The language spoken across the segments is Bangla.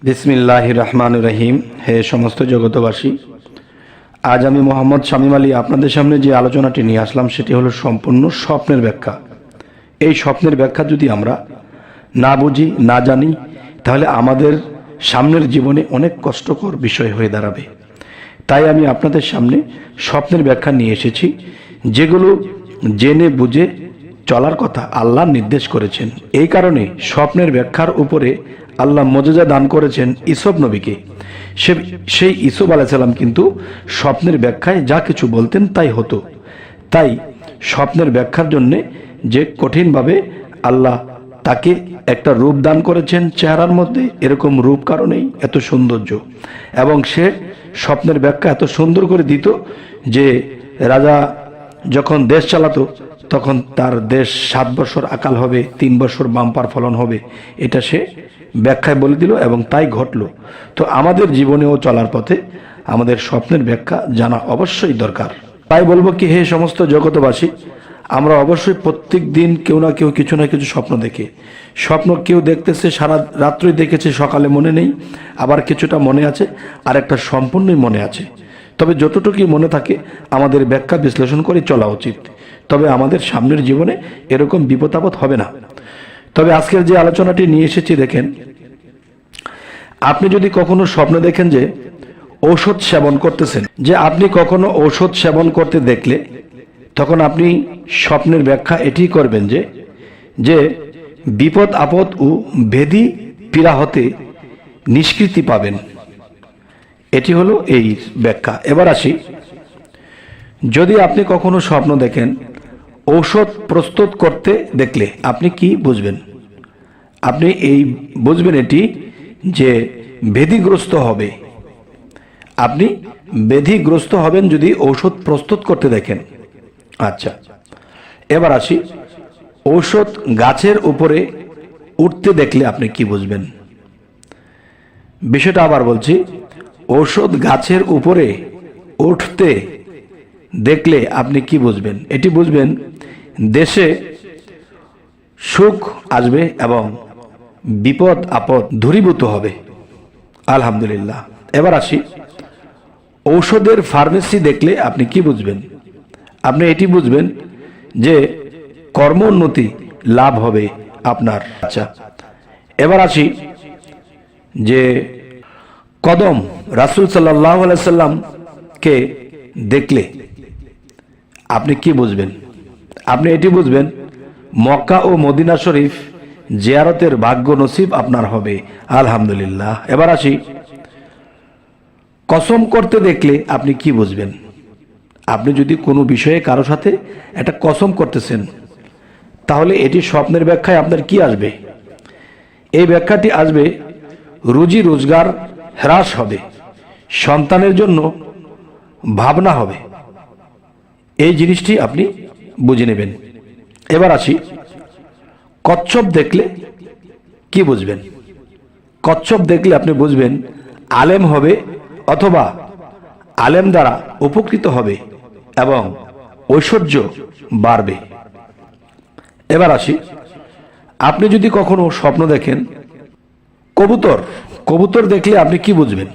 বিসমিল্লাহির রহমানির রহিম। হে সমস্ত জগতবাসী, আজ আমি মোহাম্মদ শামীম আলী আপনাদের সামনে যে আলোচনাটি নিয়ে আসলাম সেটি হলো সম্পূর্ণ স্বপ্নের ব্যাখ্যা। এই স্বপ্নের ব্যাখ্যা যদি আমরা না বুঝি, না জানি, তাহলে আমাদের সামনের জীবনে অনেক কষ্টকর বিষয় হয়ে দাঁড়াবে। তাই আমি আপনাদের সামনে স্বপ্নের ব্যাখ্যা নিয়ে এসেছি, যেগুলো জেনে বুঝে চলার কথা আল্লাহ নির্দেশ করেছেন। এই কারণে স্বপ্নের ব্যাখ্যার উপরে আল্লাহ মজেজা দান করেছেন ইসব নবীকে। সেই ইসব আলাইসাল্লাম কিন্তু স্বপ্নের ব্যাখ্যায় যা কিছু বলতেন তাই হতো। তাই স্বপ্নের ব্যাখ্যার জন্যে যে কঠিনভাবে আল্লাহ তাকে একটা রূপ দান করেছেন, চেহারার মধ্যে এরকম রূপ কারণেই এত সৌন্দর্য, এবং সে স্বপ্নের ব্যাখ্যা এত সুন্দর করে দিত যে রাজা যখন দেশ চালাতো তখন তার দেশ 7 বছর আকাল হবে, 3 বছর বাম্পার ফলন হবে, এটা সে ব্যাখ্যায় বলে দিল এবং তাই ঘটলো। তো আমাদের জীবনেও চলার পথে আমাদের স্বপ্নের ব্যাখ্যা জানা অবশ্যই দরকার। তাই বলবো কি, হে সমস্ত জগতবাসী, আমরা অবশ্যই প্রত্যেক দিন কেউ না কেউ কিছু না কিছু স্বপ্ন দেখে। স্বপ্ন কেউ দেখতেছে সারা রাত্রই দেখেছে, সকালে মনে নেই, আবার কিছুটা মনে আছে, আর একটা সম্পূর্ণই মনে আছে। তবে যতটুকুই মনে থাকে আমাদের ব্যাখ্যা বিশ্লেষণ করে চলা উচিত, তবে আমাদের সামনের জীবনে এরকম বিপদ আপদ হবে না। তবে আজকের যে আলোচনাটি নিয়ে এসেছি, দেখেন, আপনি যদি কখনো স্বপ্ন দেখেন যে ঔষধ সেবন করতেছেন, যে আপনি কখনো ঔষধ সেবন করতে দেখলে, তখন আপনি স্বপ্নের ব্যাখ্যা এটি করবেন যে বিপদ আপদ ও ব্যাধি পীড়া হতে নিষ্কৃতি পাবেন। এটি হলো এই ব্যাখ্যা। এবার আসি, যদি আপনি কখনো স্বপ্ন দেখেন ঔষধ প্রস্তুত করতে দেখলে, আপনি কি বুঝবেন? আপনি এই বুঝবেন এটি যে ব্যাধিগ্রস্ত হবে। আপনি ব্যাধিগ্রস্ত হবেন যদি ঔষধ প্রস্তুত করতে দেখেন। আচ্ছা, এবার আসি, ঔষধ গাছের উপরে উঠতে দেখলে আপনি কি বুঝবেন? বিষয়টা আবার বলছি, ঔষধ গাছের উপরে উঠতে দেখলে আপনি কি বুঝবেন? এটি বুঝবেন দেশে সুখ আসবে এবং বিপদ আপদ দূরীভূত হবে। আলহামদুলিল্লাহ। এবার আসি, ঔষধের ফার্মেসি দেখলে আপনি কি বুঝবেন? আপনি এটি বুঝবেন যে কর্মোন্নতি লাভ হবে আপনার। আচ্ছা, এবার আসি যে কদম রাসূল সাল্লাল্লাহু আলাইহি সাল্লামকে দেখলে আপনি কি বুঝবেন? আপনি এটি বুঝবেন মক্কা ও মদিনা শরীফ জিয়ারতের ভাগ্য নসিব আপনার হবে। আলহামদুলিল্লাহ। এবার আসি, কসম করতে দেখলে আপনি কি বুঝবেন? আপনি যদি কোনো বিষয়ে কারো সাথে একটা কসম করতেছেন, তাহলে এটি স্বপ্নের ব্যাখ্যায় আপনার কি আসবে? এই ব্যাখ্যাটি আসবে রুজি রোজগার হ্রাস হবে, সন্তানের জন্য ভাবনা হবে। এই জিনিসটি আপনি বুঝে নেবেন। এবার আসি, কচ্ছপ দেখলে কি বুঝবেন? কচ্ছপ দেখলে আপনি বুঝবেন আলেম হবে অথবা আলেম দ্বারা উপকৃত হবে এবং ঐশ্বর্য বাড়বে। এবার আসি, আপনি যদি কখনো স্বপ্ন দেখেন কবুতর দেখলে আপনি কি বুঝবেন?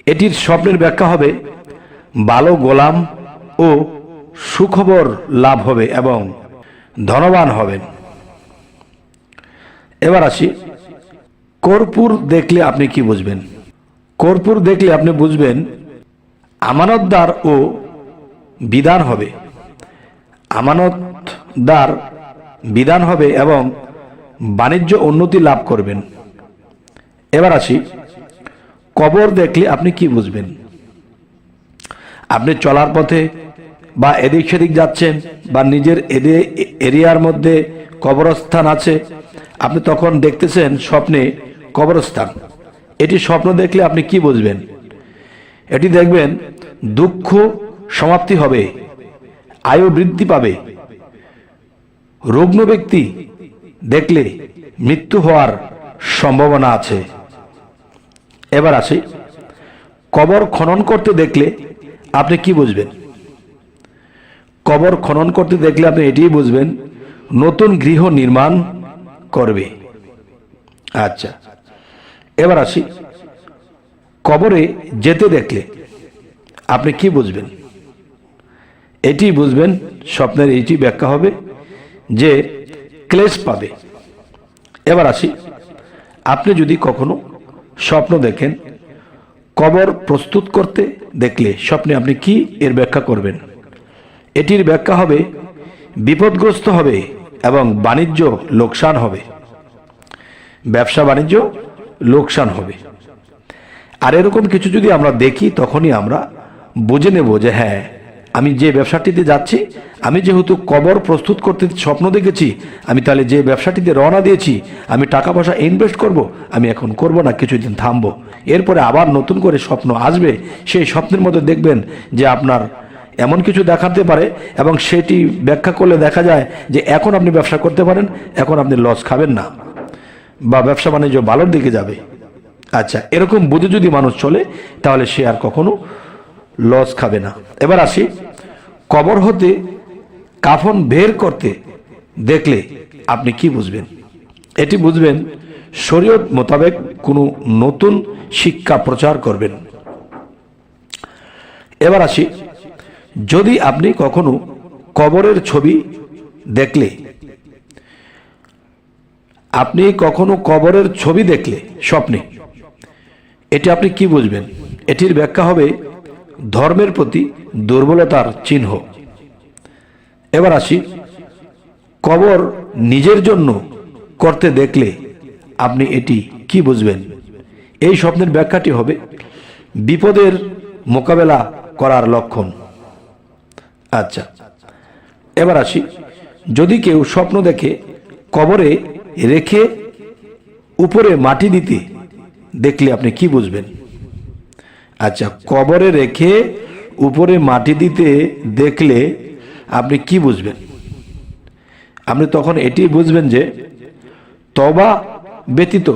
এটির স্বপ্নের ব্যাখ্যা হবে ভালো গোলাম ও সুখবর লাভ হবে এবং ধনবান হবেন। এবার আসি, কর্পূর দেখলে আপনি কি বুঝবেন? কর্পূর দেখলে আপনি বুঝবেন আমানতদার ও বিধান হবে, আমানতদার বিধান হবে এবং বাণিজ্য উন্নতি লাভ করবেন। এবার আসি, কবর দেখলে আপনি কি বুঝবেন? আপনি চলার পথে বা এদিক সেদিক যাচ্ছেন বা নিজের এরিয়ার মধ্যে কবরস্থান আছে, আপনি তখন দেখতেছেন স্বপ্নে কবরস্থান। এটি স্বপ্ন দেখলে আপনি কি বুঝবেন? এটি দেখবেন দুঃখ সমাপ্তি হবে, আয়ু বৃদ্ধি পাবে। রুগ্ন ব্যক্তি দেখলে মৃত্যু হওয়ার সম্ভাবনা আছে। এবার আসি, কবর খনন করতে দেখলে আপনি কি বুঝবেন? কবর খনন করতে দেখলে আপনি এটিই বুঝবেন নতুন গৃহ নির্মাণ করবে। আচ্ছা, এবার আসি, কবরে যেতে দেখলে আপনি কি বুঝবেন? এটি বুঝবেন, স্বপ্নের এইটি ব্যাখ্যা হবে যে ক্লেশ পাবে। এবার আসি, আপনি যদি কখনো স্বপ্ন দেখেন কবর প্রস্তুত করতে দেখলে স্বপ্নে আপনি কি এর ব্যাখ্যা করবেন? এটির ব্যাখ্যা হবে বিপদগ্রস্ত হবে এবং বাণিজ্য লোকসান হবে, ব্যবসা বাণিজ্য লোকসান হবে। আর এরকম কিছু যদি আমরা দেখি তখনই আমরা বুঝে নেব যে হ্যাঁ, আমি যে ব্যবসাটিতে যাচ্ছি, আমি যেহেতু কবর প্রস্তুত করতে স্বপ্ন দেখেছি, আমি তাহলে যে ব্যবসাটিতে রওনা দিয়েছি, আমি টাকা পয়সা ইনভেস্ট করব, আমি এখন করব না, কিছুদিন থামবো, এরপরে আবার নতুন করে স্বপ্ন আসবে। সেই স্বপ্নের মধ্যে দেখবেন যে আপনার এমন কিছু দেখাতে পারে এবং সেটি ব্যাখ্যা করলে দেখা যায় যে এখন আপনি ব্যবসা করতে পারেন, এখন আপনি লস খাবেন না বা ব্যবসা বাণিজ্য ভালোর দিকে যাবে। আচ্ছা, এরকম বুঝে যদি মানুষ চলে তাহলে সে আর কখনো লস খাবে না। এবার আসি, কবর হতে কাফন বের করতে দেখলে আপনি কি বুঝবেন? এটি বুঝবেন শরীয়ত মোতাবেক কোনো নতুন শিক্ষা প্রচার করবেন। এবার আসি, যদি আপনি কখনো কবরের ছবি দেখলে, আপনি কখনো কবরের ছবি দেখলে স্বপ্নে, এটি আপনি কি বুঝবেন? এটির ব্যাখ্যা হবে ধর্মের প্রতি দুর্বলতার চিহ্ন। এবার আসি, কবর নিজের জন্য করতে দেখলে আপনি এটি কি বুঝবেন? এই স্বপ্নের ব্যাখ্যাটি হবে বিপদের মোকাবেলা করার লক্ষণ। আচ্ছা, এবার আসি, যদি কেউ স্বপ্ন দেখে কবরে রেখে উপরে মাটি দিতে দেখলে আপনি কি বুঝবেন? আচ্ছা, কবরে রেখে উপরে মাটি দিতে দেখলে আপনি কি বুঝবেন? আপনি তখন এটি বুঝবেন যে তওবা ব্যতীত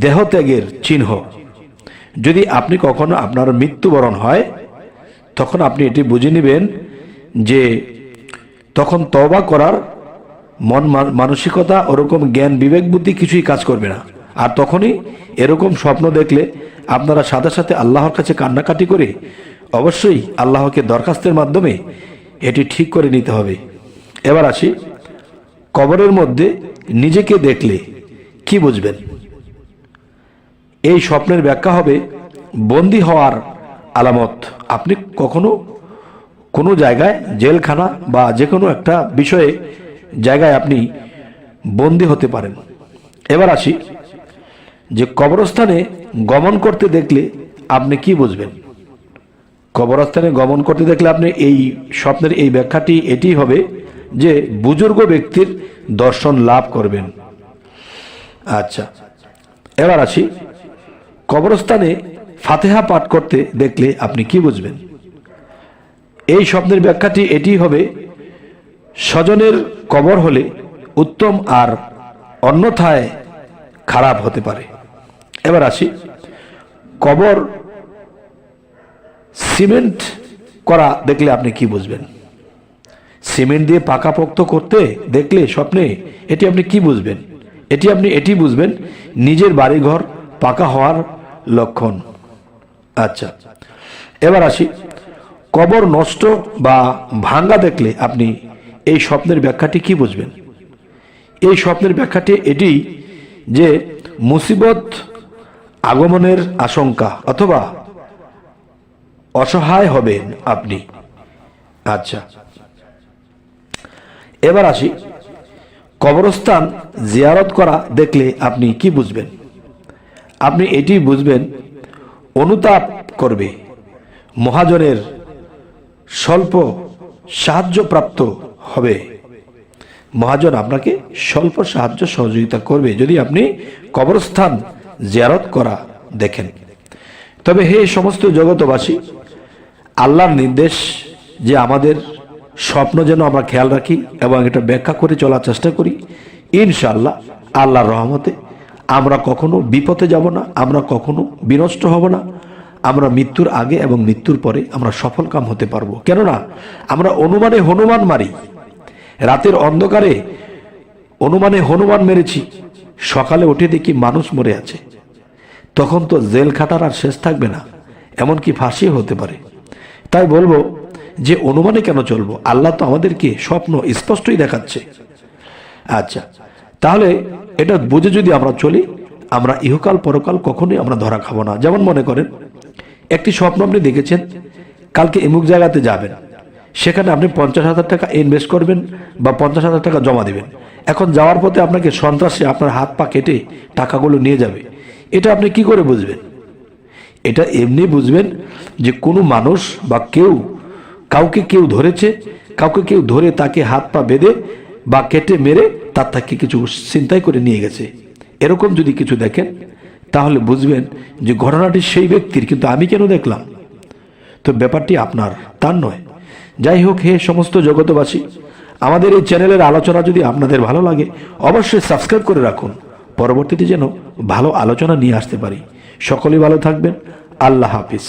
দেহত্যাগের চিহ্ন। যদি আপনি কখনো আপনার মৃত্যুবরণ হয় তখন আপনি এটি বুঝে নেবেন যে তখন তওবা করার মন মানসিকতা, ওরকম জ্ঞান বিবেক বুদ্ধি কিছুই কাজ করবে না। আর তখনই এরকম স্বপ্ন দেখলে আপনারা সাথে সাথে আল্লাহর কাছে কান্নাকাটি করে অবশ্যই আল্লাহকে দরখাস্তের মাধ্যমে এটি ঠিক করে নিতে হবে। এবার আসি, কবরের মধ্যে নিজেকে দেখলে কি বুঝবেন? এই স্বপ্নের ব্যাখ্যা হবে বন্দী হওয়ার আলামত। আপনি কখনো কোনো জায়গায়, জেলখানা বা যে কোনো একটা বিষয়ে জায়গায় আপনি বন্দী হতে পারেন। এবার আসি, যে কবরস্থানে গমন করতে দেখলে আপনি কি বুঝবেন? কবরস্থানে গমন করতে দেখলে আপনি এই স্বপ্নের এই ব্যাখ্যাটি এটি হবে যে বুজুর্গ ব্যক্তির দর্শন লাভ করবেন। আচ্ছা, এবার আসি, কবরস্থানে ফাতিহা পাঠ করতে দেখলে আপনি কি বুঝবেন? এই স্বপ্নের ব্যাখ্যাটি এটি হবে স্বজনের কবর হলে উত্তম আর অন্যথায় খারাপ হতে পারে। এবার আসি, কবর সিমেন্ট করা দেখলে আপনি কি বুঝবেন? সিমেন্ট দিয়ে পাকাপোক্ত করতে দেখলে স্বপ্নে এটি আপনি কি বুঝবেন? এটি বুঝবেন নিজের বাড়িঘর পাকা হওয়ার লক্ষণ। আচ্ছা, এবার আসি, কবর নষ্ট বা ভাঙ্গা দেখলে আপনি এই স্বপ্নের ব্যাখ্যাটি কি বুঝবেন? এই স্বপ্নের ব্যাখ্যাটি এটি যে মুসিবত আগমনের আশঙ্কা অথবা অসহায় হবেন আপনি। আচ্ছা, এবার আসি, কবরস্থান জিয়ারত করা দেখলে আপনি কি বুঝবেন? আপনি এটি বুঝবেন অনুতাপ করবে, মহাজনের স্বল্প সাহায্য প্রাপ্ত হবে। মহাজন আপনাকে স্বল্প সাহায্য সহযোগিতা করবে যদি আপনি কবরস্থান জিয়ারত করা দেখেন। তবে হে সমস্ত জগতবাসী, আল্লাহর নির্দেশ যে আমাদের স্বপ্ন যেন আমরা খেয়াল রাখি এবং এটা ব্যাখ্যা করে চলার চেষ্টা করি। ইনশাআল্লাহ আল্লাহর রহমতে আমরা কখনো বিপদে যাব না, আমরা কখনো বিনষ্ট হব না। আমরা মৃত্যুর আগে এবং মৃত্যুর পরে আমরা সফল কাম হতে পারবো। কেননা আমরা অনুমানে হনুমান মারি, রাতের অন্ধকারে অনুমানে হনুমান মেরেছি, সকালে উঠে দেখি মানুষ মরে আছে। তখন তো জেল খাটার আর শেষ থাকবে না, এমনকি ফাঁসি হতে পারে। তাই বলবো যে অনুমানে কেন চলবো, আল্লাহ তো আমাদেরকে স্বপ্ন স্পষ্টই দেখাচ্ছে। আচ্ছা, তাহলে এটা বুঝে যদি আমরা চলি, আমরা ইহকাল পরকাল কখনোই আমরা ধরা খাবো না। যেমন মনে করেন একটি স্বপ্ন আপনি দেখেছেন, কালকে এমুক জায়গাতে যাবেন, সেখানে আপনি 50,000 টাকা ইনভেস্ট করবেন বা 50,000 টাকা জমা দিবেন। এখন যাওয়ার পথে আপনাকে সন্ত্রাসী আপনার হাত পা কেটে টাকাগুলো নিয়ে যাবে। এটা আপনি কি করে বুঝবেন? এটা এমনি বুঝবেন যে কোনো মানুষ বা কাউকে কেউ ধরেছে, কাউকে কেউ ধরে তাকে হাত পা বেঁধে বা কেটে মেরে তার থেকে কিছু ছিনতাই করে নিয়ে গেছে। এরকম যদি কিছু দেখেন তাহলে বুঝবেন যে ঘটনাটি সেই ব্যক্তির, কিন্তু আমি কেন দেখলাম? তো ব্যাপারটি আপনার, তার নয়। যাই হোক, হে সমস্ত জগতবাসী, আমাদের এই চ্যানেলের আলোচনা যদি আপনাদের ভালো লাগে অবশ্যই সাবস্ক্রাইব করে রাখুন, পরবর্তীতে যেন ভালো আলোচনা নিয়ে আসতে পারি। সকলেই ভালো থাকবেন। আল্লাহ হাফিজ।